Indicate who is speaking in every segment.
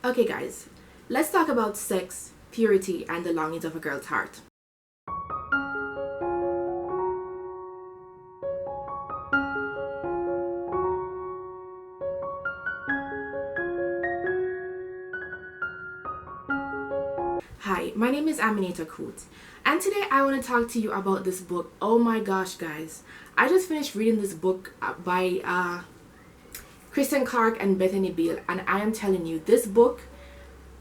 Speaker 1: Okay guys, let's talk about sex, purity, and the longings of a girl's heart. Hi, my name is Aminata Coote, and today I want to talk to you about this book. Oh my gosh guys, I just finished reading this book by Kristen and Bethany Beal, and I am telling you, this book,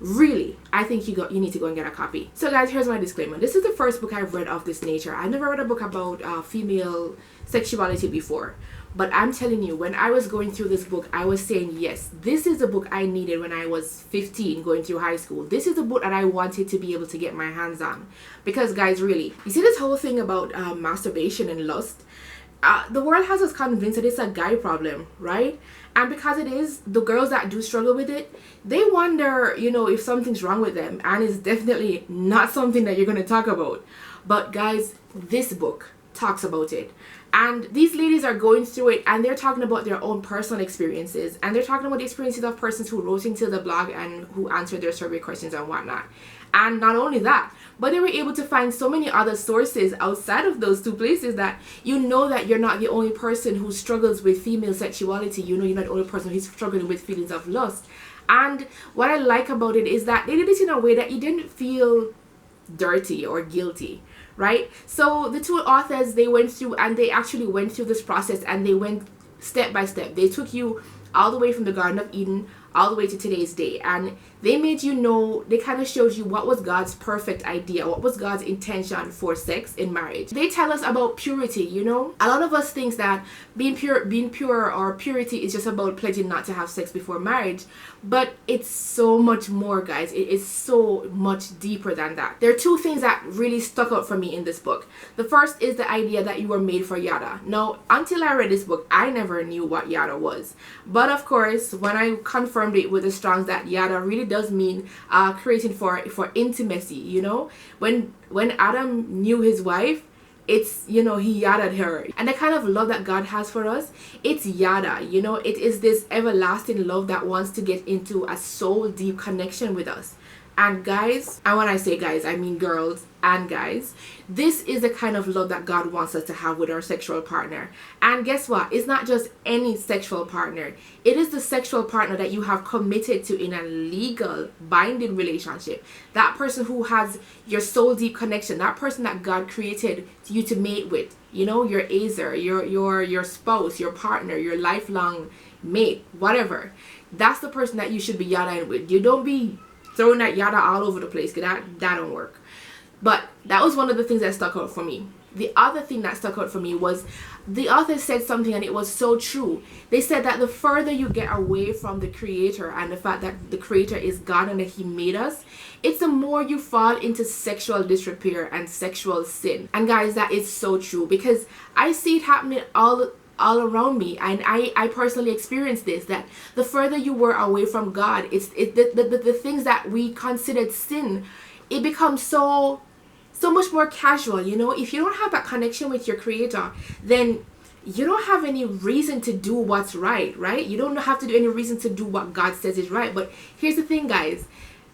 Speaker 1: really, I think you need to go and get a copy. So guys, here's my disclaimer. This is the first book I've read of this nature. I've never read a book about female sexuality before. But I'm telling you, when I was going through this book, I was saying, yes, this is the book I needed when I was 15 going through high school. This is the book that I wanted to be able to get my hands on. Because guys, really, you see this whole thing about masturbation and lust? The world has us convinced that it's a guy problem, right? And because it is, the girls that do struggle with it, they wonder, if something's wrong with them. And it's definitely not something that you're going to talk about. But guys, this book talks about it. And these ladies are going through it, and they're talking about their own personal experiences. And they're talking about the experiences of persons who wrote into the blog and who answered their survey questions and whatnot. And not only that, but they were able to find so many other sources outside of those two places that that you're not the only person who struggles with female sexuality. You're not the only person who's struggling with feelings of lust. And what I like about it is that they did it in a way that you didn't feel dirty or guilty, right? So the two authors, they went through this process, and they went step by step. They took you all the way from the Garden of Eden all the way to today's day, and they made they kind of showed you what was God's perfect idea, what was God's intention for sex in marriage. They tell us about purity. A lot of us thinks that being pure or purity is just about pledging not to have sex before marriage, but it's so much more, guys. It is so much deeper than that. There are two things that really stuck out for me in this book. The first is the idea that you were made for yada. Now, until I read this book, I never knew what yada was, but of course, when I confirmed it with the Strongs that yada really does mean creating for intimacy. When Adam knew his wife, it's he yadaed her. And the kind of love that God has for us, it's yada. It is this everlasting love that wants to get into a soul deep connection with us. And guys, and when I say guys, I mean girls and guys, this is the kind of love that God wants us to have with our sexual partner. And guess what? It's not just any sexual partner. It is the sexual partner that you have committed to in a legal, binding relationship. That person who has your soul deep connection. That person that God created you to mate with. Your azer, your spouse, your partner, your lifelong mate, whatever. That's the person that you should be yadaing with. You don't be throwing that yada all over the place, because that don't work. But that was one of the things that stuck out for me. The other thing that stuck out for me was the author said something, and it was so true. They said that the further you get away from the creator and the fact that the creator is God and that he made us, it's the more you fall into sexual disrepair and sexual sin. And guys, that is so true, because I see it happening all around me, and I personally experienced this, that the further you were away from God, the things that we considered sin, it becomes so much more casual. If you don't have that connection with your creator, then you don't have any reason to do what's right? You don't have to do any reason to do what God says is right. But here's the thing, guys,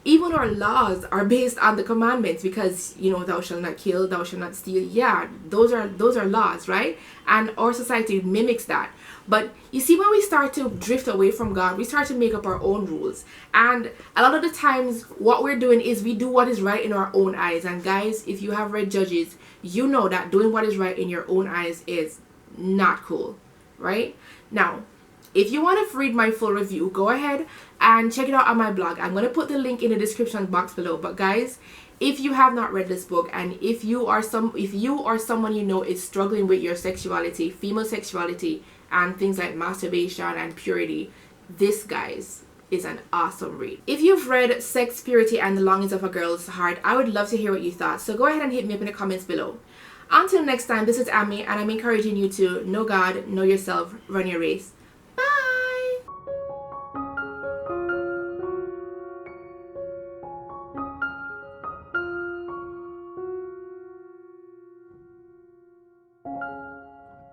Speaker 1: even our laws are based on the commandments, because thou shalt not kill, thou shalt not steal. Yeah, those are laws, right? And our society mimics that. But you see, when we start to drift away from God, we start to make up our own rules. And a lot of the times what we're doing is we do what is right in our own eyes. And guys, if you have read Judges, you know that doing what is right in your own eyes is not cool, right? Now, if you want to read my full review, go ahead and check it out on my blog. I'm going to put the link in the description box below. But guys, if you have not read this book, and if you or someone is struggling with your sexuality, female sexuality, and things like masturbation and purity, this, guys, is an awesome read. If you've read Sex, Purity, and the Longings of a Girl's Heart, I would love to hear what you thought. So go ahead and hit me up in the comments below. Until next time, this is Ami, and I'm encouraging you to know God, know yourself, run your race.